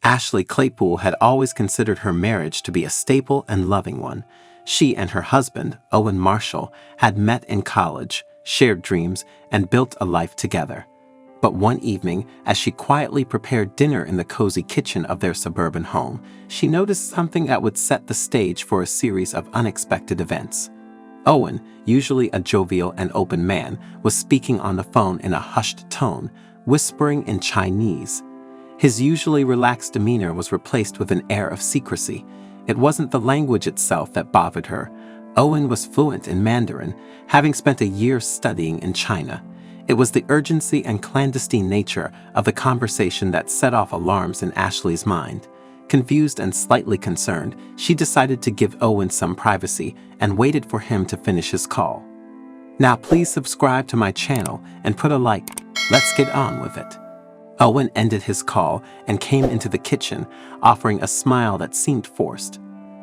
Ashley Claypool had always considered her marriage to be a stable and loving one. She and her husband, Owen Marshall, had met in college, shared dreams, and built a life together. But one evening, as she quietly prepared dinner in the cozy kitchen of their suburban home, she noticed something that would set the stage for a series of unexpected events. Owen, usually a jovial and open man, was speaking on the phone in a hushed tone, whispering in Chinese. His usually relaxed demeanor was replaced with an air of secrecy. It wasn't the language itself that bothered her. Owen was fluent in Mandarin, having spent a year studying in China. It was the urgency and clandestine nature of the conversation that set off alarms in Ashley's mind. Confused and slightly concerned, she decided to give Owen some privacy and waited for him to finish his call. Now please subscribe to my channel and put a like. Let's get on with it. Owen ended his call and came into the kitchen, offering a smile that seemed forced.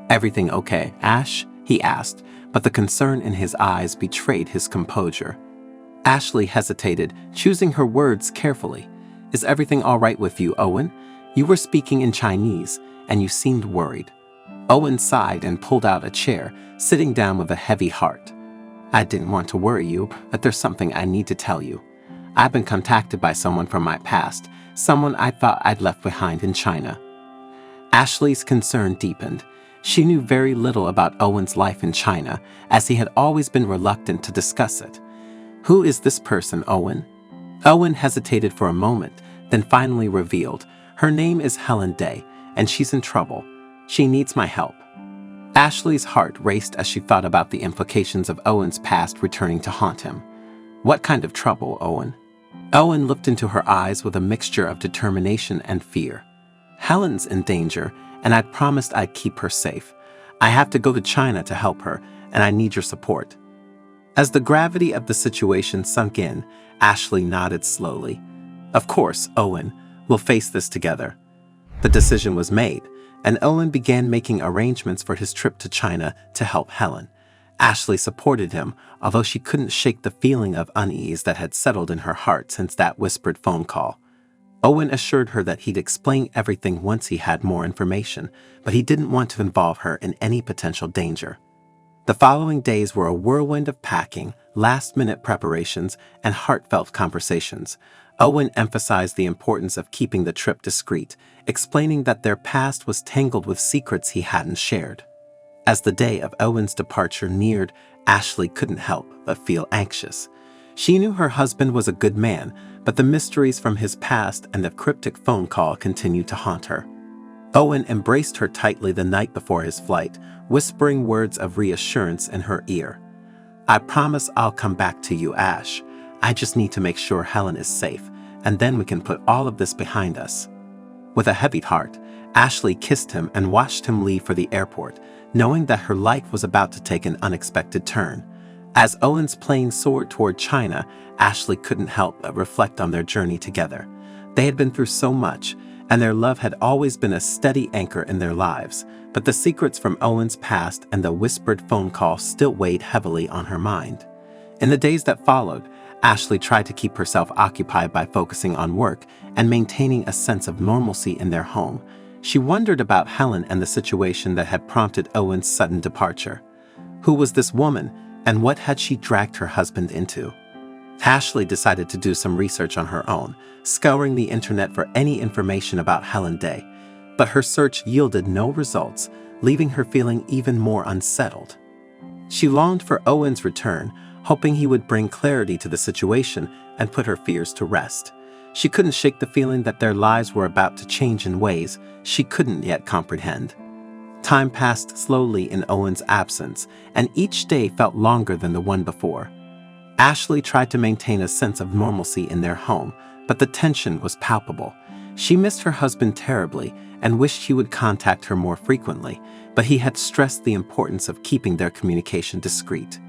"Everything okay, Ash?" he asked, but the concern in his eyes betrayed his composure. Ashley hesitated, choosing her words carefully. "Is everything all right with you, Owen? You were speaking in Chinese, and you seemed worried." Owen sighed and pulled out a chair, sitting down with a heavy heart. "I didn't want to worry you, but there's something I need to tell you. I've been contacted by someone from my past, someone I thought I'd left behind in China." Ashley's concern deepened. She knew very little about Owen's life in China, as he had always been reluctant to discuss it. "Who is this person, Owen?" Owen hesitated for a moment, then finally revealed, "Her name is Helen Day, and she's in trouble. She needs my help." Ashley's heart raced as she thought about the implications of Owen's past returning to haunt him. "What kind of trouble, Owen?" Owen looked into her eyes with a mixture of determination and fear. "Helen's in danger, and I'd promised I'd keep her safe. I have to go to China to help her, and I need your support." As the gravity of the situation sunk in, Ashley nodded slowly. "Of course, Owen. We'll face this together." The decision was made, and Owen began making arrangements for his trip to China to help Helen. Ashley supported him, although she couldn't shake the feeling of unease that had settled in her heart since that whispered phone call. Owen assured her that he'd explain everything once he had more information, but he didn't want to involve her in any potential danger. The following days were a whirlwind of packing, last-minute preparations, and heartfelt conversations. Owen emphasized the importance of keeping the trip discreet, explaining that their past was tangled with secrets he hadn't shared. As the day of Owen's departure neared, Ashley couldn't help but feel anxious. She knew her husband was a good man, but the mysteries from his past and the cryptic phone call continued to haunt her. Owen embraced her tightly the night before his flight, whispering words of reassurance in her ear. "I promise I'll come back to you, Ash. I just need to make sure Helen is safe, and then we can put all of this behind us." With a heavy heart, Ashley kissed him and watched him leave for the airport, knowing that her life was about to take an unexpected turn. As Owen's plane soared toward China, Ashley couldn't help but reflect on their journey together. They had been through so much, and their love had always been a steady anchor in their lives, but the secrets from Owen's past and the whispered phone call still weighed heavily on her mind. In the days that followed, Ashley tried to keep herself occupied by focusing on work and maintaining a sense of normalcy in their home. She wondered about Helen and the situation that had prompted Owen's sudden departure. Who was this woman, and what had she dragged her husband into? Ashley decided to do some research on her own, scouring the internet for any information about Helen Day. But her search yielded no results, leaving her feeling even more unsettled. She longed for Owen's return, hoping he would bring clarity to the situation and put her fears to rest. She couldn't shake the feeling that their lives were about to change in ways she couldn't yet comprehend. Time passed slowly in Owen's absence, and each day felt longer than the one before. Ashley tried to maintain a sense of normalcy in their home, but the tension was palpable. She missed her husband terribly and wished he would contact her more frequently, but he had stressed the importance of keeping their communication discreet.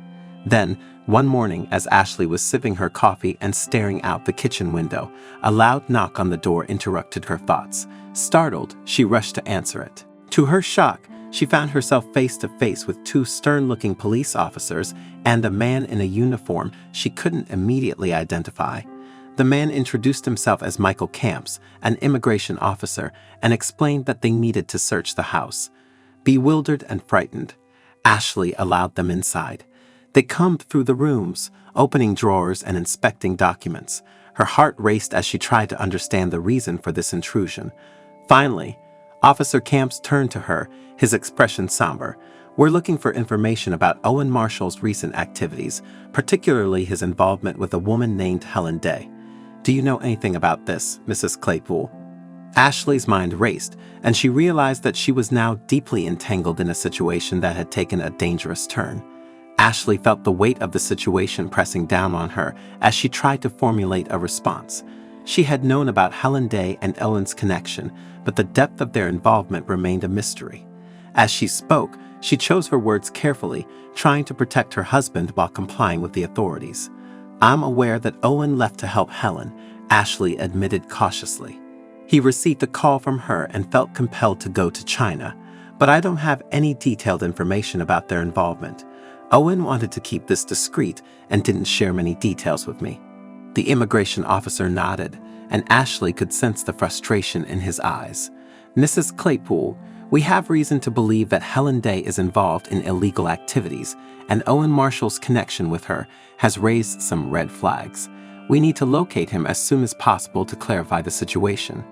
Then, one morning, as Ashley was sipping her coffee and staring out the kitchen window, a loud knock on the door interrupted her thoughts. Startled, she rushed to answer it. To her shock, she found herself face to face with two stern-looking police officers and a man in a uniform she couldn't immediately identify. The man introduced himself as Michael Camps, an immigration officer, and explained that they needed to search the house. Bewildered and frightened, Ashley allowed them inside. They combed through the rooms, opening drawers and inspecting documents. Her heart raced as she tried to understand the reason for this intrusion. Finally, Officer Camps turned to her, his expression somber. "We're looking for information about Owen Marshall's recent activities, particularly his involvement with a woman named Helen Day. Do you know anything about this, Mrs. Claypool?" Ashley's mind raced, and she realized that she was now deeply entangled in a situation that had taken a dangerous turn. Ashley felt the weight of the situation pressing down on her as she tried to formulate a response. She had known about Helen Day and Owen's connection, but the depth of their involvement remained a mystery. As she spoke, she chose her words carefully, trying to protect her husband while complying with the authorities. "I'm aware that Owen left to help Helen," Ashley admitted cautiously. "He received a call from her and felt compelled to go to China, but I don't have any detailed information about their involvement. Owen wanted to keep this discreet and didn't share many details with me." The immigration officer nodded, and Ashley could sense the frustration in his eyes. "Mrs. Claypool, we have reason to believe that Helen Day is involved in illegal activities, and Owen Marshall's connection with her has raised some red flags. We need to locate him as soon as possible to clarify the situation."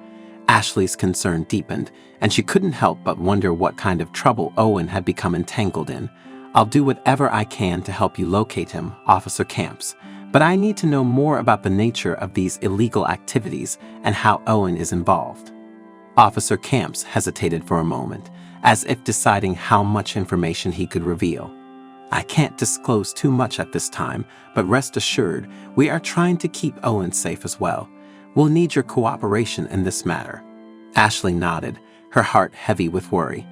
Ashley's concern deepened, and she couldn't help but wonder what kind of trouble Owen had become entangled in. "I'll do whatever I can to help you locate him, Officer Camps, but I need to know more about the nature of these illegal activities and how Owen is involved." Officer Camps hesitated for a moment, as if deciding how much information he could reveal. "I can't disclose too much at this time, but rest assured, we are trying to keep Owen safe as well. We'll need your cooperation in this matter." Ashley nodded, her heart heavy with worry.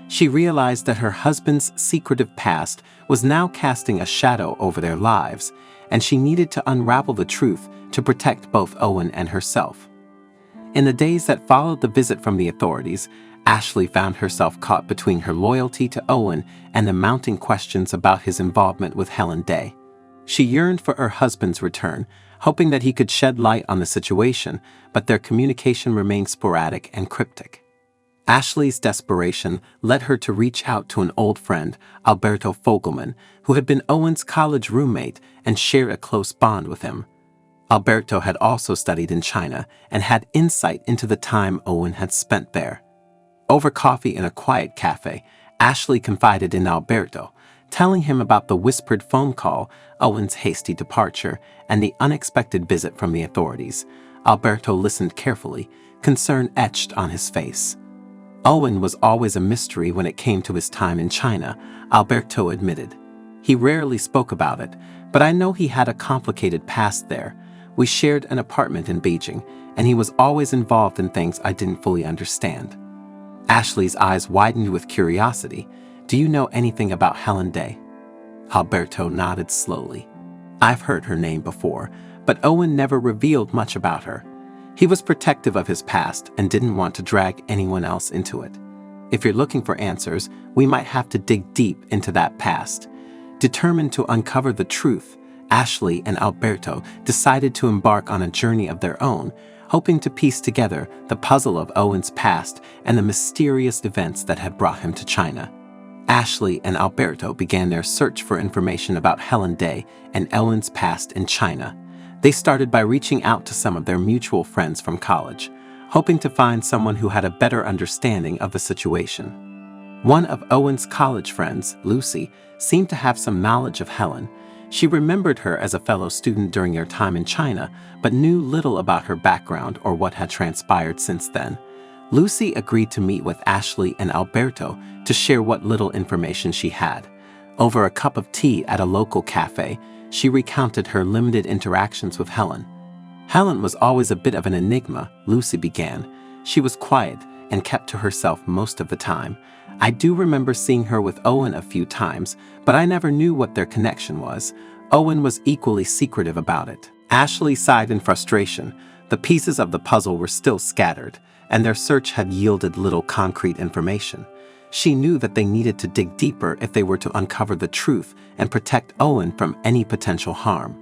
She realized that her husband's secretive past was now casting a shadow over their lives, and she needed to unravel the truth to protect both Owen and herself. In the days that followed the visit from the authorities, Ashley found herself caught between her loyalty to Owen and the mounting questions about his involvement with Helen Day. She yearned for her husband's return, hoping that he could shed light on the situation, but their communication remained sporadic and cryptic. Ashley's desperation led her to reach out to an old friend, Alberto Fogelman, who had been Owen's college roommate and shared a close bond with him. Alberto had also studied in China and had insight into the time Owen had spent there. Over coffee in a quiet cafe, Ashley confided in Alberto, telling him about the whispered phone call, Owen's hasty departure, and the unexpected visit from the authorities. Alberto listened carefully, concern etched on his face. "Owen was always a mystery when it came to his time in China," Alberto admitted. "He rarely spoke about it, but I know he had a complicated past there. We shared an apartment in Beijing, and he was always involved in things I didn't fully understand." Ashley's eyes widened with curiosity. "Do you know anything about Helen Day?" Alberto nodded slowly. "I've heard her name before, but Owen never revealed much about her. He was protective of his past and didn't want to drag anyone else into it. If you're looking for answers, we might have to dig deep into that past." Determined to uncover the truth, Ashley and Alberto decided to embark on a journey of their own, hoping to piece together the puzzle of Owen's past and the mysterious events that had brought him to China. Ashley and Alberto began their search for information about Helen Day and Owen's past in China. They started by reaching out to some of their mutual friends from college, hoping to find someone who had a better understanding of the situation. One of Owen's college friends, Lucy, seemed to have some knowledge of Helen. She remembered her as a fellow student during their time in China, but knew little about her background or what had transpired since then. Lucy agreed to meet with Ashley and Alberto to share what little information she had. Over a cup of tea at a local cafe, she recounted her limited interactions with Helen. "Helen was always a bit of an enigma," Lucy began. "She was quiet and kept to herself most of the time. I do remember seeing her with Owen a few times, but I never knew what their connection was. Owen was equally secretive about it." Ashley sighed in frustration. The pieces of the puzzle were still scattered, and their search had yielded little concrete information. She knew that they needed to dig deeper if they were to uncover the truth and protect Owen from any potential harm.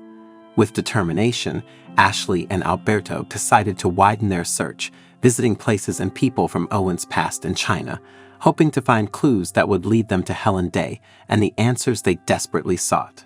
With determination, Ashley and Alberto decided to widen their search, visiting places and people from Owen's past in China, hoping to find clues that would lead them to Helen Day and the answers they desperately sought.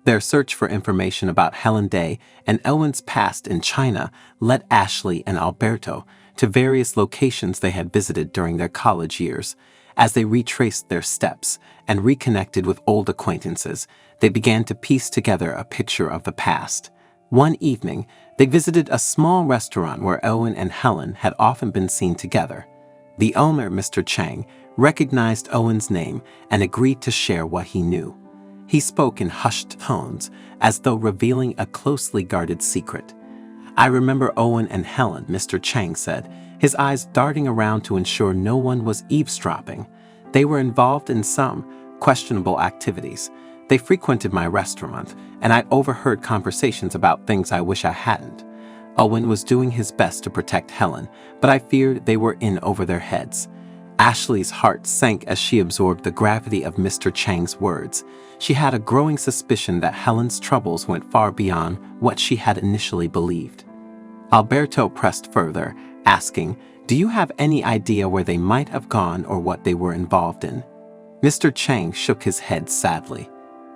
Their search for information about Helen Day and Owen's past in China led Ashley and Alberto to various locations they had visited during their college years. As they retraced their steps and reconnected with old acquaintances, they began to piece together a picture of the past. One evening, they visited a small restaurant where Owen and Helen had often been seen together. The owner, Mr. Chang, recognized Owen's name and agreed to share what he knew. He spoke in hushed tones, as though revealing a closely guarded secret. "I remember Owen and Helen," Mr. Chang said, his eyes darting around to ensure no one was eavesdropping. "They were involved in some questionable activities. They frequented my restaurant, and I overheard conversations about things I wish I hadn't. Owen was doing his best to protect Helen, but I feared they were in over their heads." Ashley's heart sank as she absorbed the gravity of Mr. Chang's words. She had a growing suspicion that Helen's troubles went far beyond what she had initially believed. Alberto pressed further, asking, "Do you have any idea where they might have gone or what they were involved in?" Mr. Chang shook his head sadly.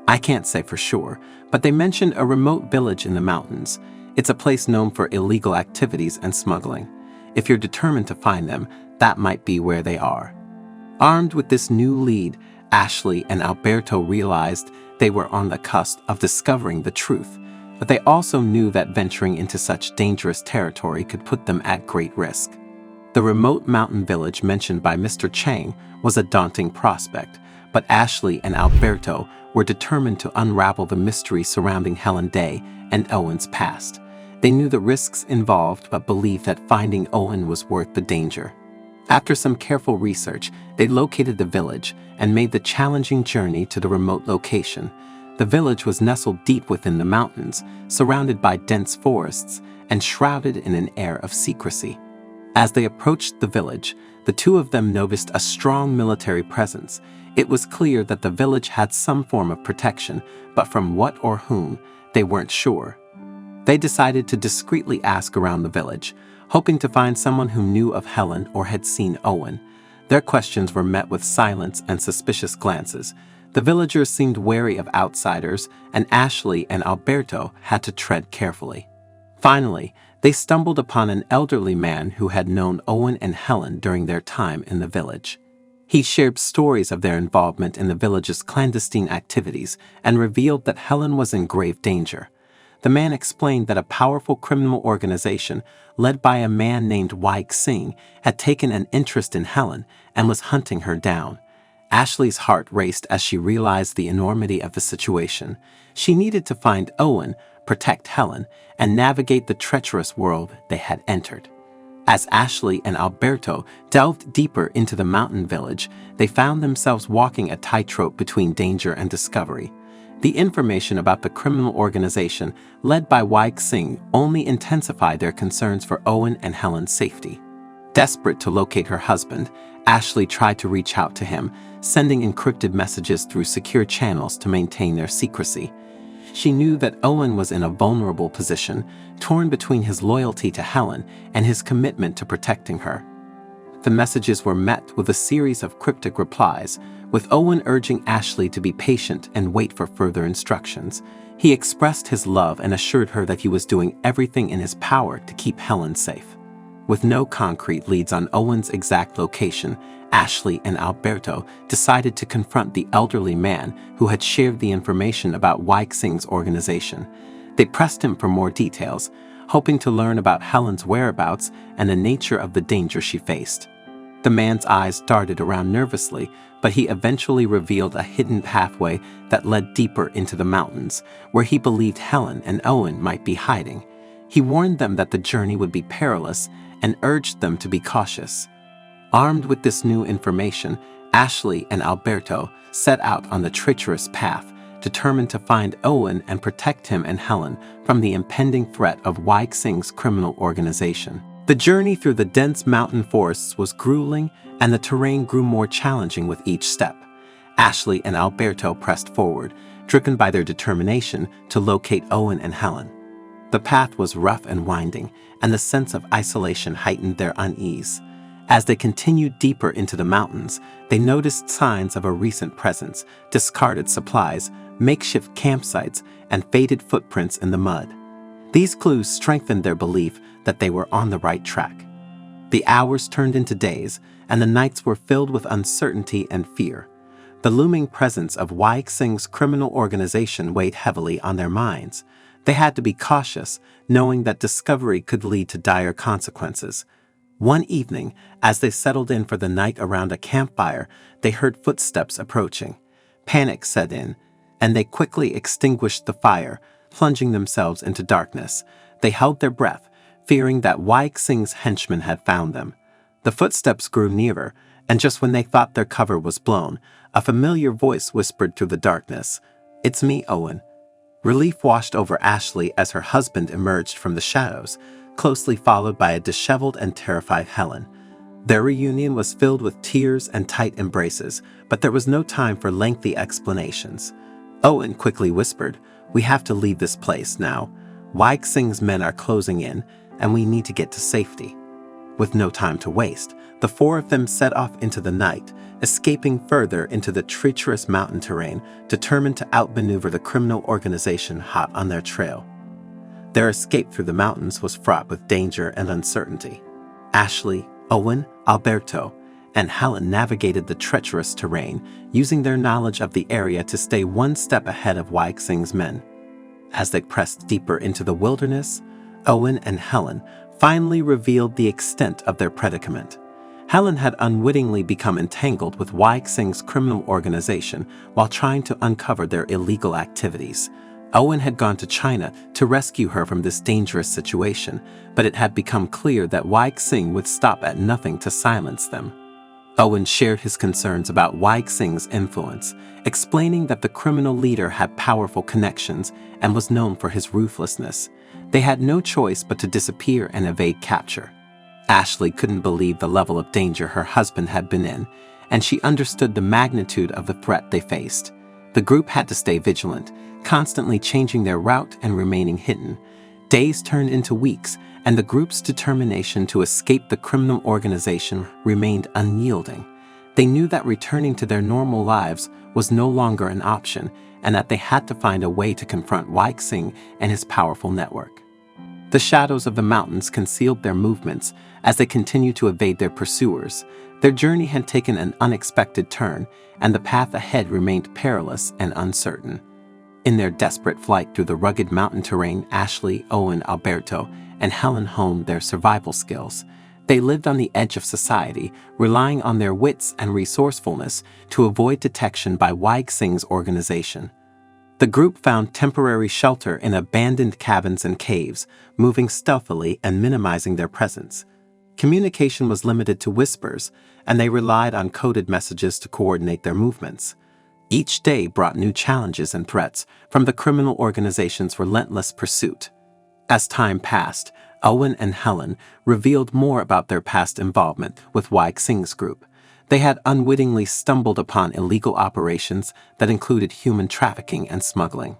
"I can't say for sure, but they mentioned a remote village in the mountains. It's a place known for illegal activities and smuggling. If you're determined to find them, that might be where they are." Armed with this new lead, Ashley and Alberto realized they were on the cusp of discovering the truth, but they also knew that venturing into such dangerous territory could put them at great risk. The remote mountain village mentioned by Mr. Chang was a daunting prospect, but Ashley and Alberto were determined to unravel the mystery surrounding Helen Day and Owen's past. They knew the risks involved but believed that finding Owen was worth the danger. After some careful research, they located the village and made the challenging journey to the remote location. The village was nestled deep within the mountains, surrounded by dense forests and shrouded in an air of secrecy. As they approached the village, the two of them noticed a strong military presence. It was clear that the village had some form of protection, but from what or whom, they weren't sure. They decided to discreetly ask around the village, hoping to find someone who knew of Helen or had seen Owen. Their questions were met with silence and suspicious glances. The villagers seemed wary of outsiders, and Ashley and Alberto had to tread carefully. Finally, they stumbled upon an elderly man who had known Owen and Helen during their time in the village. He shared stories of their involvement in the village's clandestine activities and revealed that Helen was in grave danger. The man explained that a powerful criminal organization led by a man named Wai Xing had taken an interest in Helen and was hunting her down. Ashley's heart raced as she realized the enormity of the situation. She needed to find Owen, protect Helen, and navigate the treacherous world they had entered. As Ashley and Alberto delved deeper into the mountain village, they found themselves walking a tightrope between danger and discovery. The information about the criminal organization led by Wai Xing only intensified their concerns for Owen and Helen's safety. Desperate to locate her husband, Ashley tried to reach out to him, sending encrypted messages through secure channels to maintain their secrecy. She knew that Owen was in a vulnerable position, torn between his loyalty to Helen and his commitment to protecting her. The messages were met with a series of cryptic replies, with Owen urging Ashley to be patient and wait for further instructions. He expressed his love and assured her that he was doing everything in his power to keep Helen safe. With no concrete leads on Owen's exact location, Ashley and Alberto decided to confront the elderly man who had shared the information about Wai Xing's organization. They pressed him for more details, hoping to learn about Helen's whereabouts and the nature of the danger she faced. The man's eyes darted around nervously, but he eventually revealed a hidden pathway that led deeper into the mountains, where he believed Helen and Owen might be hiding. He warned them that the journey would be perilous and urged them to be cautious. Armed with this new information, Ashley and Alberto set out on the treacherous path, determined to find Owen and protect him and Helen from the impending threat of Wai Xing's criminal organization. The journey through the dense mountain forests was grueling, and the terrain grew more challenging with each step. Ashley and Alberto pressed forward, driven by their determination to locate Owen and Helen. The path was rough and winding, and the sense of isolation heightened their unease. As they continued deeper into the mountains, they noticed signs of a recent presence, discarded supplies, makeshift campsites, and faded footprints in the mud. These clues strengthened their belief that they were on the right track. The hours turned into days, and the nights were filled with uncertainty and fear. The looming presence of Weixing's criminal organization weighed heavily on their minds. They had to be cautious, knowing that discovery could lead to dire consequences. One evening, as they settled in for the night around a campfire, they heard footsteps approaching. Panic set in, and they quickly extinguished the fire, plunging themselves into darkness. They held their breath, fearing that Weixing's henchmen had found them. The footsteps grew nearer, and just when they thought their cover was blown, a familiar voice whispered through the darkness, "It's me, Owen." Relief washed over Ashley as her husband emerged from the shadows, closely followed by a disheveled and terrified Helen. Their reunion was filled with tears and tight embraces, but there was no time for lengthy explanations. Owen quickly whispered, "We have to leave this place now. Weixing's men are closing in, and we need to get to safety." With no time to waste, the four of them set off into the night, escaping further into the treacherous mountain terrain, determined to outmaneuver the criminal organization hot on their trail. Their escape through the mountains was fraught with danger and uncertainty. Ashley, Owen, Alberto, and Helen navigated the treacherous terrain, using their knowledge of the area to stay one step ahead of Weixing's men. As they pressed deeper into the wilderness, Owen and Helen finally revealed the extent of their predicament. Helen had unwittingly become entangled with Weixing's criminal organization while trying to uncover their illegal activities. Owen had gone to China to rescue her from this dangerous situation, but it had become clear that Weixing would stop at nothing to silence them. Owen shared his concerns about Weixing's influence, explaining that the criminal leader had powerful connections and was known for his ruthlessness. They had no choice but to disappear and evade capture. Ashley couldn't believe the level of danger her husband had been in, and she understood the magnitude of the threat they faced. The group had to stay vigilant, constantly changing their route and remaining hidden. Days turned into weeks, and the group's determination to escape the criminal organization remained unyielding. They knew that returning to their normal lives was no longer an option, and that they had to find a way to confront Weixing and his powerful network. The shadows of the mountains concealed their movements as they continued to evade their pursuers. Their journey had taken an unexpected turn, and the path ahead remained perilous and uncertain. In their desperate flight through the rugged mountain terrain, Ashley, Owen, Alberto, and Helen honed their survival skills. They lived on the edge of society, relying on their wits and resourcefulness to avoid detection by Weixing's organization. The group found temporary shelter in abandoned cabins and caves, moving stealthily and minimizing their presence. Communication was limited to whispers, and they relied on coded messages to coordinate their movements. Each day brought new challenges and threats from the criminal organization's relentless pursuit. As time passed, Owen and Helen revealed more about their past involvement with Weixing's group. They had unwittingly stumbled upon illegal operations that included human trafficking and smuggling.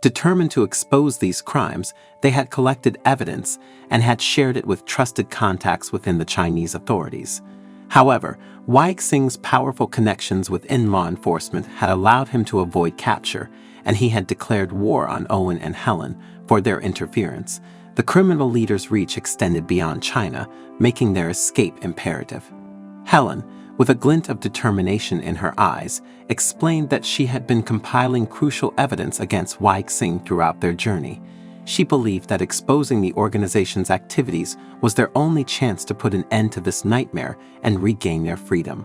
Determined to expose these crimes, they had collected evidence and had shared it with trusted contacts within the Chinese authorities. However, Weixing's powerful connections within law enforcement had allowed him to avoid capture, and he had declared war on Owen and Helen for their interference. The criminal leader's reach extended beyond China, making their escape imperative. Helen, with a glint of determination in her eyes, explained that she had been compiling crucial evidence against Weixing throughout their journey. She believed that exposing the organization's activities was their only chance to put an end to this nightmare and regain their freedom.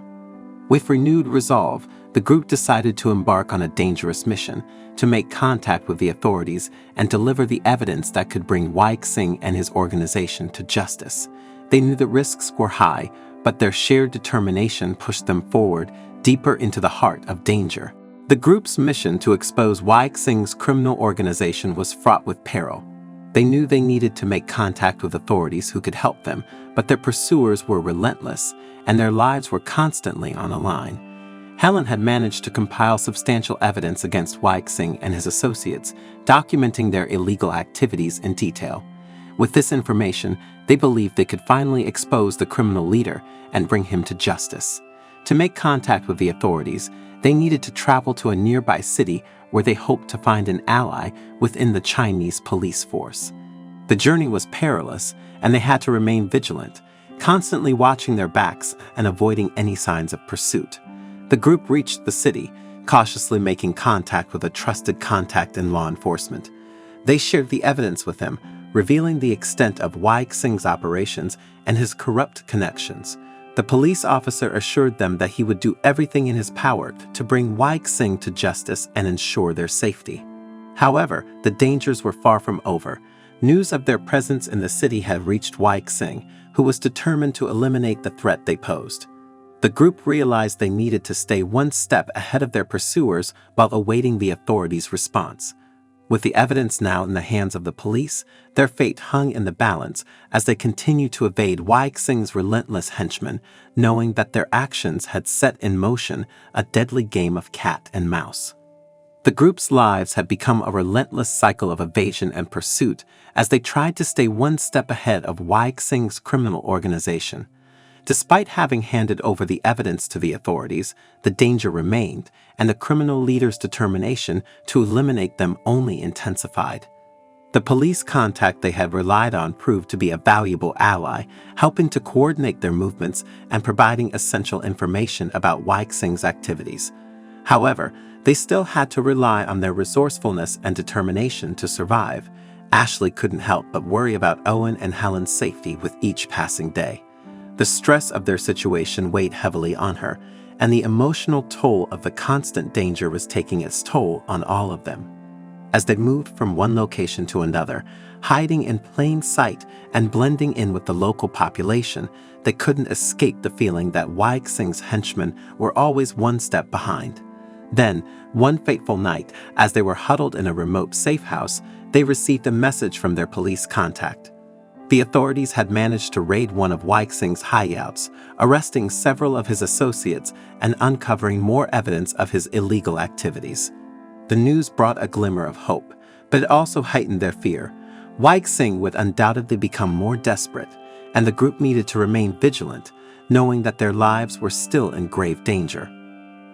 With renewed resolve, the group decided to embark on a dangerous mission, to make contact with the authorities and deliver the evidence that could bring Weixing and his organization to justice. They knew the risks were high, but their shared determination pushed them forward, deeper into the heart of danger. The group's mission to expose Weixing's criminal organization was fraught with peril. They knew they needed to make contact with authorities who could help them, but their pursuers were relentless, and their lives were constantly on the line. Helen had managed to compile substantial evidence against Weixing and his associates, documenting their illegal activities in detail. With this information, they believed they could finally expose the criminal leader and bring him to justice. To make contact with the authorities, they needed to travel to a nearby city where they hoped to find an ally within the Chinese police force. The journey was perilous, and they had to remain vigilant, constantly watching their backs and avoiding any signs of pursuit. The group reached the city, cautiously making contact with a trusted contact in law enforcement. They shared the evidence with him, revealing the extent of Weixing's operations and his corrupt connections. The police officer assured them that he would do everything in his power to bring Weixing to justice and ensure their safety. However, the dangers were far from over. News of their presence in the city had reached Weixing, who was determined to eliminate the threat they posed. The group realized they needed to stay one step ahead of their pursuers while awaiting the authorities' response. With the evidence now in the hands of the police, their fate hung in the balance as they continued to evade Weixing's relentless henchmen, knowing that their actions had set in motion a deadly game of cat and mouse. The group's lives had become a relentless cycle of evasion and pursuit as they tried to stay one step ahead of Weixing's criminal organization. Despite having handed over the evidence to the authorities, the danger remained, and the criminal leader's determination to eliminate them only intensified. The police contact they had relied on proved to be a valuable ally, helping to coordinate their movements and providing essential information about Weixing's activities. However, they still had to rely on their resourcefulness and determination to survive. Ashley couldn't help but worry about Owen and Helen's safety with each passing day. The stress of their situation weighed heavily on her, and the emotional toll of the constant danger was taking its toll on all of them. As they moved from one location to another, hiding in plain sight and blending in with the local population, they couldn't escape the feeling that Weixing's henchmen were always one step behind. Then, one fateful night, as they were huddled in a remote safe house, they received a message from their police contact. The authorities had managed to raid one of Weixing's hideouts, arresting several of his associates and uncovering more evidence of his illegal activities. The news brought a glimmer of hope, but it also heightened their fear. Weixing would undoubtedly become more desperate, and the group needed to remain vigilant, knowing that their lives were still in grave danger.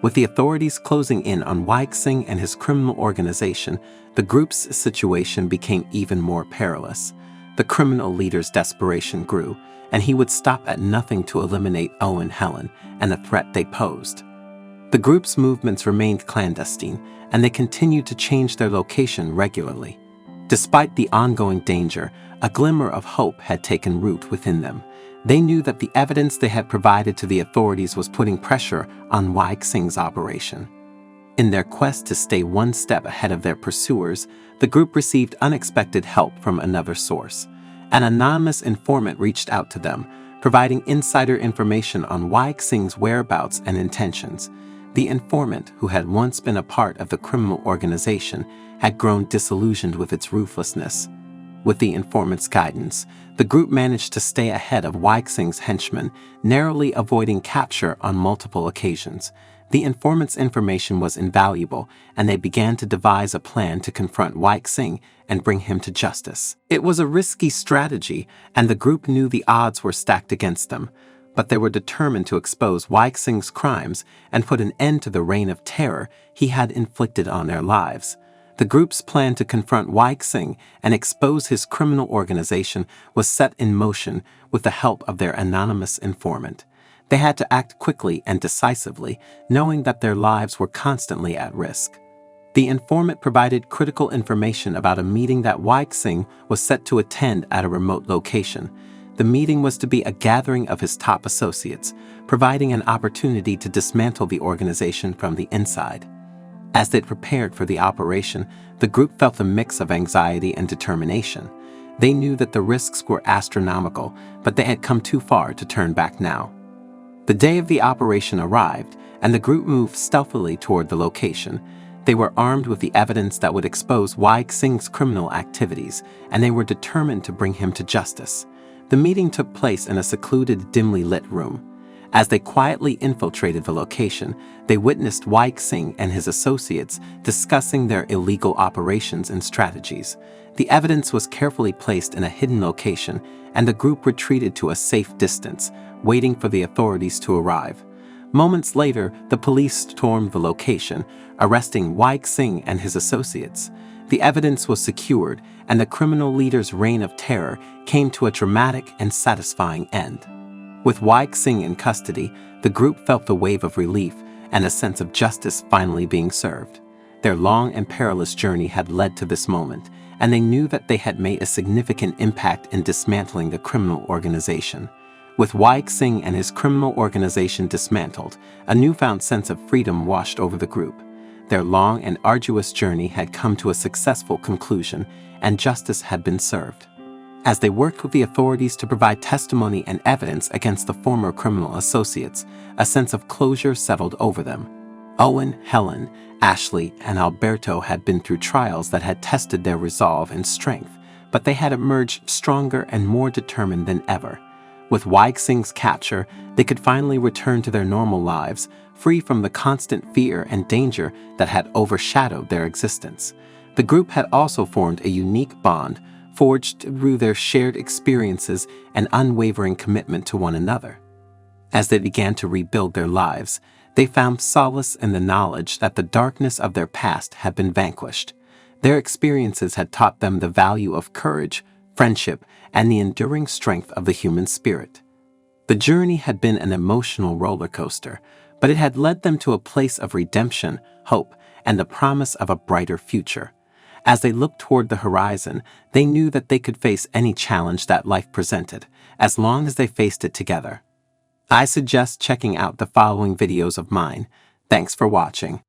With the authorities closing in on Weixing and his criminal organization, the group's situation became even more perilous. The criminal leader's desperation grew, and he would stop at nothing to eliminate Owen and Helen and the threat they posed. The group's movements remained clandestine, and they continued to change their location regularly. Despite the ongoing danger, a glimmer of hope had taken root within them. They knew that the evidence they had provided to the authorities was putting pressure on Weixing's operation. In their quest to stay one step ahead of their pursuers, the group received unexpected help from another source. An anonymous informant reached out to them, providing insider information on Weixing's whereabouts and intentions. The informant, who had once been a part of the criminal organization, had grown disillusioned with its ruthlessness. With the informant's guidance, the group managed to stay ahead of Weixing's henchmen, narrowly avoiding capture on multiple occasions. The informant's information was invaluable, and they began to devise a plan to confront Weixing and bring him to justice. It was a risky strategy, and the group knew the odds were stacked against them, but they were determined to expose Weixing's crimes and put an end to the reign of terror he had inflicted on their lives. The group's plan to confront Weixing and expose his criminal organization was set in motion with the help of their anonymous informant. They had to act quickly and decisively, knowing that their lives were constantly at risk. The informant provided critical information about a meeting that Weixing was set to attend at a remote location. The meeting was to be a gathering of his top associates, providing an opportunity to dismantle the organization from the inside. As they prepared for the operation, the group felt a mix of anxiety and determination. They knew that the risks were astronomical, but they had come too far to turn back now. The day of the operation arrived, and the group moved stealthily toward the location. They were armed with the evidence that would expose Weixing's criminal activities, and they were determined to bring him to justice. The meeting took place in a secluded, dimly lit room. As they quietly infiltrated the location, they witnessed Waik Singh and his associates discussing their illegal operations and strategies. The evidence was carefully placed in a hidden location, and the group retreated to a safe distance, waiting for the authorities to arrive. Moments later, the police stormed the location, arresting Waik Singh and his associates. The evidence was secured, and the criminal leader's reign of terror came to a dramatic and satisfying end. With Waik Singh in custody, the group felt the wave of relief and a sense of justice finally being served. Their long and perilous journey had led to this moment, and they knew that they had made a significant impact in dismantling the criminal organization. With Waik Singh and his criminal organization dismantled, a newfound sense of freedom washed over the group. Their long and arduous journey had come to a successful conclusion, and justice had been served. As they worked with the authorities to provide testimony and evidence against the former criminal associates, a sense of closure settled over them. Owen, Helen, Ashley, and Alberto had been through trials that had tested their resolve and strength, but they had emerged stronger and more determined than ever. With Waik Singh's capture, they could finally return to their normal lives, free from the constant fear and danger that had overshadowed their existence. The group had also formed a unique bond, forged through their shared experiences and unwavering commitment to one another. As they began to rebuild their lives, they found solace in the knowledge that the darkness of their past had been vanquished. Their experiences had taught them the value of courage, friendship, and the enduring strength of the human spirit. The journey had been an emotional roller coaster, but it had led them to a place of redemption, hope, and the promise of a brighter future. As they looked toward the horizon, they knew that they could face any challenge that life presented, as long as they faced it together. I suggest checking out the following videos of mine. Thanks for watching.